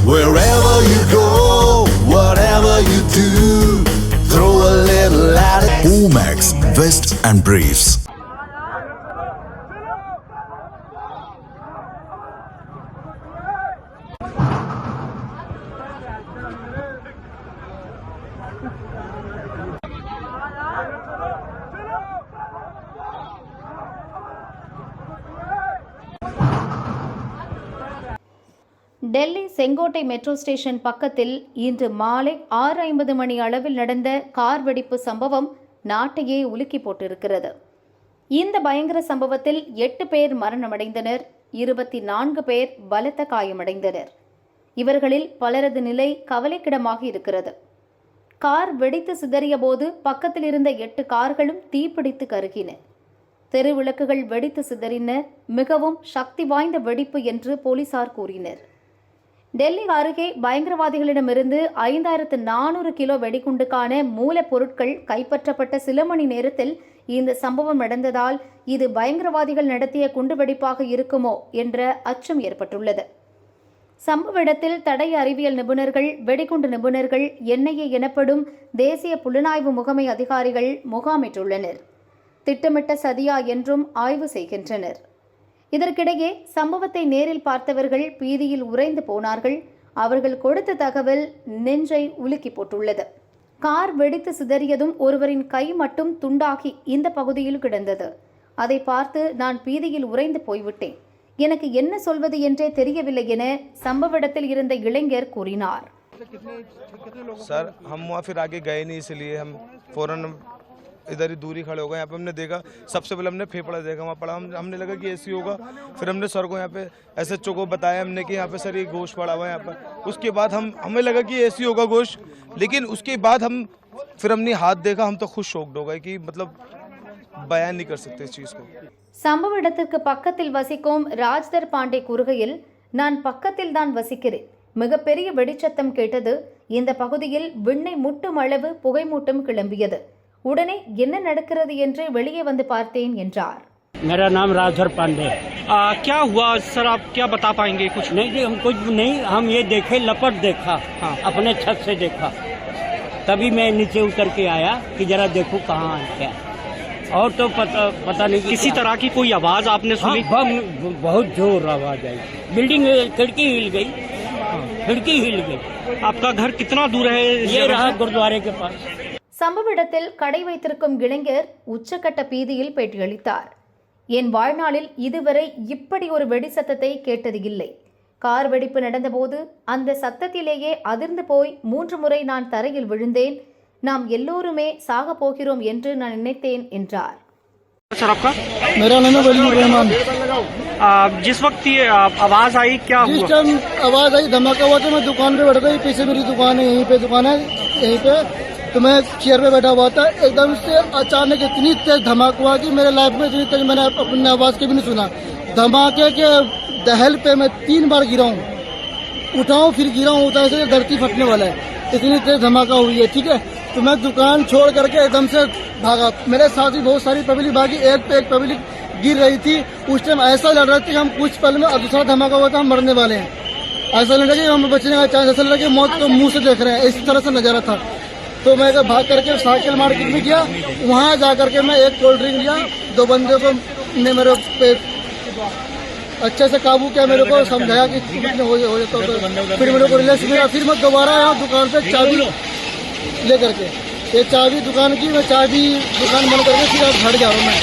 Wherever you go, whatever you do, throw a little at it. Omax, Vest and Briefs. Delhi Sengottai metro station பக்கத்தில் இன்று மாலை 6:50 மணி அளவில் நடந்த car வெடிப்பு சம்பவம் நாட்டையே உலுக்கி போட்டிருக்கிறது. இந்த பயங்கர சம்பவத்தில் 8 பேர் மரணமடைந்தனர், 24 பேர் பலத்த காயமடைந்தனர். இவர்களில் பலரது நிலை கவலைக்கிடமாக இருக்கிறது. கார் வெடித்து சிதறிய போது பக்கத்தில் இருந்த 8 கார்களும் தீப்பிடித்து கருகின. தெருவிளக்குகள் வெடித்து சிதறின. மிகவும் சக்தி வாய்ந்த வெடிப்பு என்று போலீசார் கூறினர். டெல்லி அருகே பயங்கரவாதிகளிடமிருந்து 5400 கிலோ வெடிகுண்டுக்கான மூலப்பொருட்கள் கைப்பற்றப்பட்ட சில மணி நேரத்தில் இந்த சம்பவம் நடந்ததால் இது பயங்கரவாதிகள் நடத்திய குண்டுவெடிப்பாக இருக்குமோ என்ற அச்சம் ஏற்பட்டுள்ளது. சம்பவ இடத்தில் தடய அறிவியல் நிபுணர்கள், வெடிகுண்டு நிபுணர்கள், NIA எனப்படும் தேசிய புலனாய்வு முகமை அதிகாரிகள் முகாமிட்டுள்ளனர். திட்டமிட்ட சதியா என்றும் ஆய்வு செய்கின்றனர். இதற்கிடையே சம்பவத்தை நேரில் பார்த்தவர்கள் பீதியில் உறைந்து போனார்கள். அவர்கள் கொடுத்த தகவல் நெஞ்சை உலுக்கி போட்டுள்ளது. கார் வெடித்து சிதறியதும் ஒருவரின் கை மட்டும் துண்டாகி இந்த பகுதியில் கிடந்தது. அதை பார்த்து நான் பீதியில் உறைந்து போய்விட்டேன். எனக்கு என்ன சொல்வது என்றே தெரியவில்லை என சம்பவ இடத்தில் இருந்த இளைஞர் கூறினார். सर हम वहाँ फिर आगे गए नहीं, इसलिए हम फौरन इधर ही दूरी खड़े हो गए। यहाँ पे हमने देखा, सबसे पहले हमने फेफड़ा देखा, वहाँ पड़ा, हमने लगा कि ऐसी होगा। फिर हमने सर को यहाँ पे SHO को बताया हमने कि यहाँ पे सर ये गोश्त पड़ा हुआ है यहाँ पर। उसके बाद हमें लगा कि ऐसी होगा गोश्त, लेकिन उसके बाद फिर हमने हाथ देखा, हम तो खुद शॉक्ड हो गए कि मतलब बयान नहीं कर सकते इस चीज़ को। சம்பவ இடத்திற்கு பக்கத்தில் வசிக்கும் ராஜ்தர் பாண்டே கூறுகையில், நான் பக்கத்தில் தான் வசிக்கிறேன். மிகப்பெரிய வெடிச்சத்தம் கேட்டது. இந்த பகுதியில் விண்ணை முட்டும் அளவு புகைமூட்டம் கிளம்பியது. உடனே என்ன நடக்கிறது என்று வெளியே வந்து பார்த்தேன் என்றார். मेरा नाम राजधर पांडे। क्या हुआ सर, आप क्या बता पाएंगे? कुछ नहीं, हम कुछ नहीं, हम ये देखे, लपट देखा। हाँ। अपने छत से देखा, तभी मैं नीचे उतर के आया कि जरा देखूं कहाँ क्या, और तो पता नहीं किसी तरह की कोई आवाज आपने सुनी? हाँ, बहुत जोर आवाज आई, बिल्डिंग खिड़की हिल गई। हाँ, खिड़की हिल गई। आपका घर कितना दूर है? ये रहा गुरुद्वारे के पास। சம்பவ இடத்தில் கடை வைத்திருக்கும் இளைஞர் உச்சக்கட்ட பீதியில் பேட்டியளித்தார். என் வாழ்நாளில் இதுவரை இப்படி ஒரு வெடி சத்தத்தை கேட்டது இல்லை. கார் வெடிப்பு நடந்தபோது அந்த சத்தத்திலேயே அதிர்ந்து போய் 3 முறை நான் தரையில் விழுந்தேன். நாம் எல்லோருமே சாக போகிறோம் என்று நான் நினைத்தேன் என்றார். सर आपका? मेरा नाम है वलीउर रहमान। जिस वक्त ये आवाज आई, क्या हुआ? जिस टाइम आवाज आई, धमाका हुआ तो मैं दुकान पे बैठा था। पीछे मेरी दुकान है, यहीं पे दुकान है, यहीं पे तो मैं चेयर पे बैठा हुआ था। एकदम से अचानक इतनी तेज धमाका हुआ कि मेरे लाइफ में इतनी तेज मैंने अपनी आवाज के भी नहीं सुना। धमाके के दहल पे मैं 3 बार गिरा हूँ, उठाऊँ फिर गिरा हूँ, उठा से धरती फटने वाला है, इतनी तेज धमाका हुई है। ठीक है, तो मैं दुकान छोड़ करके एकदम से भागा। मेरे साथ भी बहुत सारी पब्लिक भागी, एक पे एक पब्लिक गिर रही थी। उस टाइम ऐसा लग रहा था कि हम कुछ पल में दूसरा धमाका हुआ था, हम मरने वाले हैं। ऐसा लग रहा कि हम बचने का चांस, ऐसा लगा कि मौत को मुंह से देख रहे हैं, इस तरह से नजारा था। तो मैं भाग करके साइकिल मार्केट में गया, वहाँ जा करके मैं एक कोल्ड ड्रिंक लिया। 2 बंदे को ने मेरे पे अच्छे से काबू किया, मेरे को समझाया कि हो जाता तो फिर मेरे को रिलैक्स मिला। फिर मैं दोबारा यहाँ दुकान से चाबी ले करके, ये चाबी दुकान की, मैं चाबी दुकान बंद करके फिर घर जा रहा हूँ मैं।